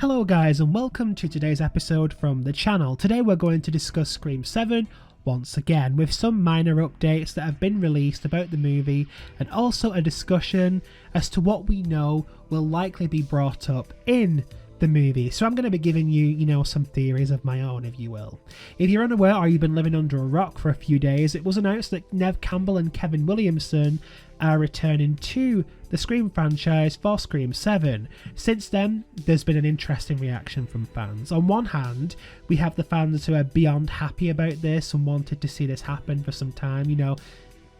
Hello guys and welcome to today's episode from the channel. Today we're going to discuss Scream 7 once again with some minor updates that have been released about the movie and also a discussion as to what we know will likely be brought up in the movie. So I'm going to be giving you, some theories of my own, if you will. If you're unaware or you've been living under a rock for a few days, it was announced that Neve Campbell and Kevin Williamson are returning to the Scream franchise for Scream 7. Since then, there's been an interesting reaction from fans. On one hand, we have the fans who are beyond happy about this and wanted to see this happen for some time,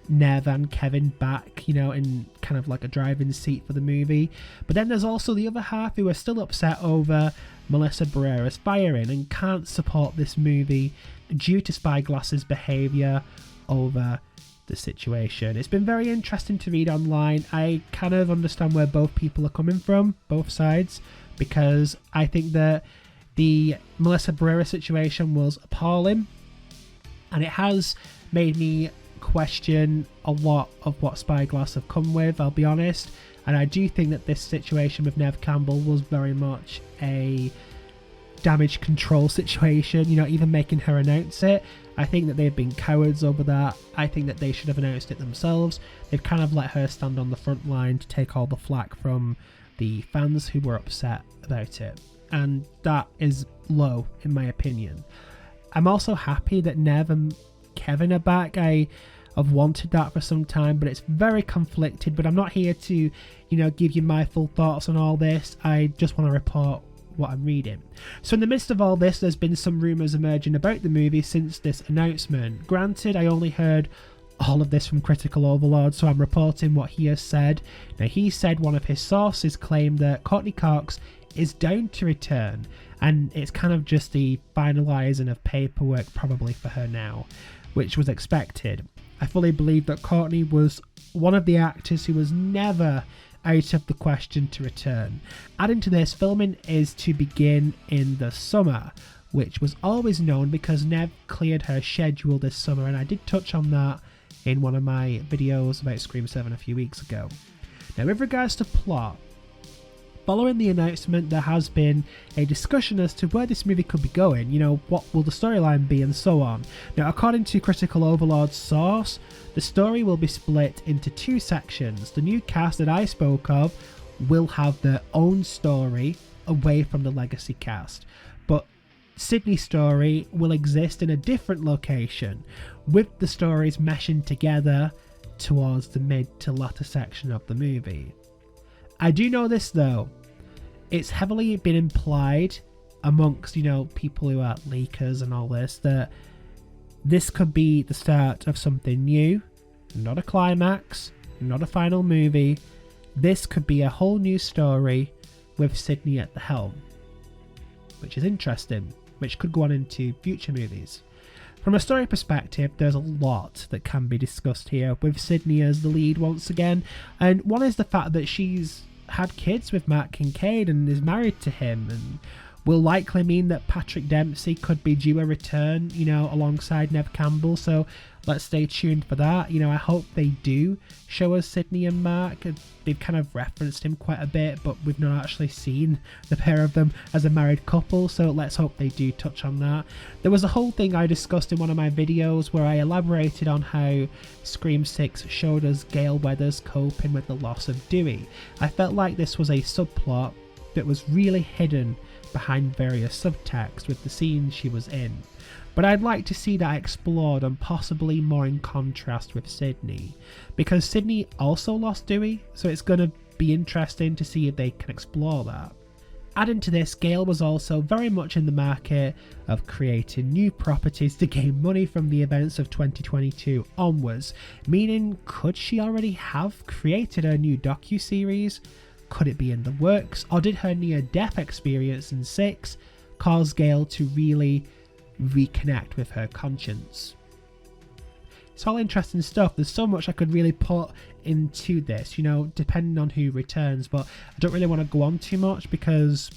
Neve and Kevin back, in kind of like a driving seat for the movie. But then there's also the other half who are still upset over Melissa Barrera's firing and can't support this movie due to Spyglass's behaviour over the situation. It's been very interesting to read online. I kind of understand where both people are coming from, both sides, because I think that the Melissa Barrera situation was appalling and it has made me question a lot of what Spyglass have come with, I'll be honest. And I do think that this situation with Neve Campbell was very much a damage control situation, even making her announce it. I think that they've been cowards over that. I think that they should have announced it themselves. They've kind of let her stand on the front line to take all the flack from the fans who were upset about it. And that is low, in my opinion. I'm also happy that Neve and Kevin are back. I've wanted that for some time, but it's very conflicted. But I'm not here to, give you my full thoughts on all this. I just want to report what I'm reading. So in the midst of all this, there's been some rumours emerging about the movie since this announcement. Granted, I only heard all of this from Critical Overlord, so I'm reporting what he has said. Now, he said one of his sources claimed that Courtney Cox is down to return, and it's kind of just the finalising of paperwork probably for her now, which was expected. I fully believe that Courtney was one of the actors who was never out of the question to return. Adding to this, filming is to begin in the summer, which was always known because Neve cleared her schedule this summer, and I did touch on that in one of my videos about Scream 7 a few weeks ago. Now, with regards to plot, following the announcement, there has been a discussion as to where this movie could be going, what will the storyline be and so on. Now, according to Critical Overlord's source, the story will be split into two sections. The new cast that I spoke of will have their own story away from the legacy cast, but Sydney's story will exist in a different location, with the stories meshing together towards the mid to latter section of the movie. I do know this though, it's heavily been implied amongst, people who are leakers and all this, that this could be the start of something new, not a climax, not a final movie. This could be a whole new story with Sydney at the helm, which is interesting, which could go on into future movies. From a story perspective, there's a lot that can be discussed here with Sydney as the lead once again, and one is the fact that she's had kids with Matt Kincaid and is married to him, and will likely mean that Patrick Dempsey could be due a return, alongside Neve Campbell, so let's stay tuned for that. I hope they do show us Sydney and Mark. They've kind of referenced him quite a bit, but we've not actually seen the pair of them as a married couple, so let's hope they do touch on that. There was a whole thing I discussed in one of my videos where I elaborated on how Scream 6 showed us Gale Weathers coping with the loss of Dewey. I felt like this was a subplot that was really hidden behind various subtext with the scenes she was in. But I'd like to see that explored and possibly more in contrast with Sydney, because Sydney also lost Dewey, so it's going to be interesting to see if they can explore that. Adding to this, Gale was also very much in the market of creating new properties to gain money from the events of 2022 onwards, meaning could she already have created a new docu-series? Could it be in the works, or did her near-death experience in 6 cause Gale to really reconnect with her conscience? It's all interesting stuff. There's so much I could really put into this, depending on who returns, but I don't really want to go on too much because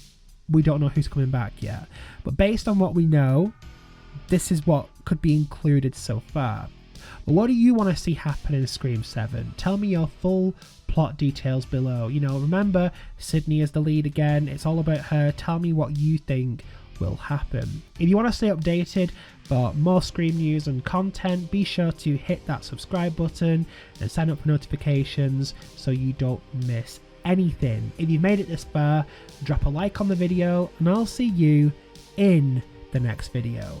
we don't know who's coming back yet. But based on what we know, this is what could be included so far. But what do you want to see happen in Scream 7? Tell me your full plot details below. You know, remember, Sydney is the lead again. It's all about her. Tell me what you think will happen. If you want to stay updated for more Scream news and content, be sure to hit that subscribe button and sign up for notifications so you don't miss anything. If you've made it this far, drop a like on the video and I'll see you in the next video.